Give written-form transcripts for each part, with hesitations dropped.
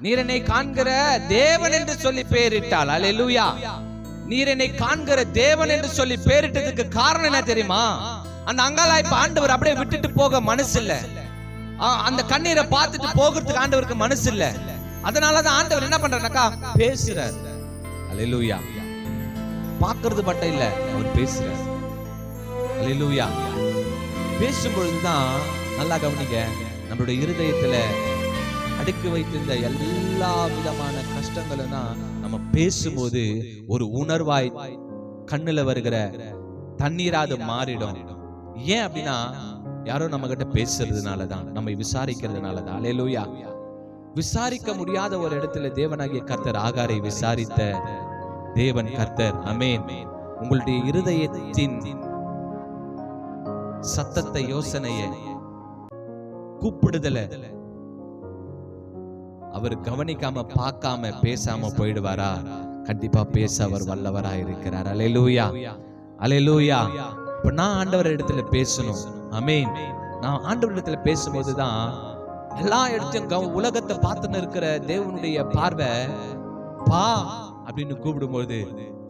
நீர் என்னை காண்கிற தேவன் என்று சொல்லி பெயரிட்டாள். அல்லேலூயா. நீர் என்னை காண்கிற தேவன் என்று சொல்லி பெயரிட்டதுக்கு காரணம் என்ன தெரியுமா? அந்த அங்காளாய்ப்பு ஆண்டவர் அப்படியே விட்டுட்டு போக மனசு இல்ல. அந்த கண்ணீரை பார்த்துட்டு போகிறதுக்கு ஆண்டவருக்கு மனசு இல்ல. அதனாலதான் ஆண்டவர் என்ன பண்றாருனாக்கா பேசுறார். அல்லேலூயா. பார்க்கிறது மட்டும் இல்ல, அவர் பேசுறார். அல்லேலூயா. பேசும்பொழுதுதான் நல்லா கவனிங்க, நம்மளுடைய இருதயத்துல அடுக்கி வைத்திருந்த எல்லா விதமான கஷ்டங்களும் நம்ம பேசும்போது ஒரு உணர்வாய் கண்ணுல வருகிற தண்ணீராது மாறிடும். ஏன் அப்படின்னா யாரோ நம்ம கிட்ட பேசுறதுனாலதான், நம்மை விசாரிக்கிறதுனாலதான். அல்லேலூயா. விசாரிக்க முடியாத ஒரு இடத்துல தேவனாகிய கர்த்தர் ஆகாரை விசாரித்த தேவன் கர்த்தர். ஆமென். உங்களுடைய இருதயத்தின் சத்தத்தை, யோசனைய, கூப்பிடுதல அவர் கவனிக்காம பார்க்காம பேசாம போயிடுவாரா? கண்டிப்பா பேச அவர் வல்லவரா இருக்கிறார். அல்லேலூயா. அல்லேலூயா. இப்ப நான் ஆண்டவர் இடத்துல பேசணும். ஆமென். நான் ஆண்டவர் இடத்துல பேசும்போதுதான் எல்லா இடத்தையும் உலகத்தை பார்த்துன்னு இருக்கிற தேவனுடைய பார்வை பா அப்படின்னு கூப்பிடும்போது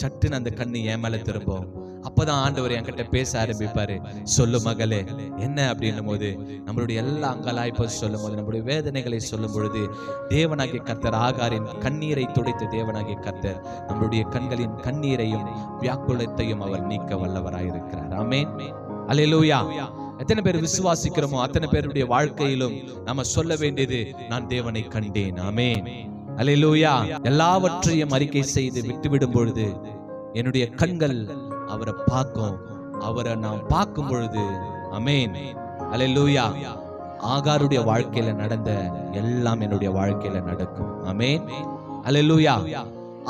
சட்டுன்னு அந்த கண்ணு என் மேல திரும்பும். அப்பதான் ஆண்டவர் என்கிட்ட பேச ஆரம்பிப்பாரு. சொல்லு மகளே என்ன அப்படின்னும் போது, நம்மளுடைய எல்லா அங்கலாய்ப்பை சொல்லும் போது, நம்மளுடைய வேதனைகளை சொல்லும் பொழுது தேவனாகிய கர்த்தர் ஆகாரின் கண்ணீரை துடைத்த தேவனாகிய கர்த்தர் நம்மளுடைய கண்களின் கண்ணீரையும் வியாக்குலத்தையும் அவர் நீக்க வல்லவராயிருக்கிறார். ஆமென். அல்லேலூயா. எத்தனை பேர் விசுவாசிக்கிறோமோ அத்தனை பேருடைய வாழ்க்கையிலும் நம்ம சொல்ல வேண்டியது, நான் தேவனை கண்டேன். ஆமென். அல்லேலூயா. எல்லாவற்றையும் அறிக்கை செய்து விட்டுவிடும் பொழுது என்னுடைய கண்கள் அவரை பார்க்கும். அவரை நான் பார்க்கும் பொழுது ஆமென். அல்லேலூயா. ஆகாருடைய வாழ்க்கையில நடந்த எல்லாம் என்னுடைய வாழ்க்கையில நடக்கும். ஆமென். அல்லேலூயா.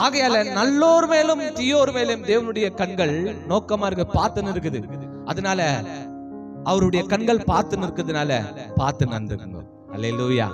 ஆகையால நல்லோர் மேலும் தீயோர் மேலும் தேவனுடைய கண்கள் நோக்கமா இருக்க பார்த்துன்னு இருக்குது. அதனால அவருடைய கண்கள் பார்த்து நிற்கிறதுனால பார்த்து நடந்துக்கணும். அல்லேலூயா.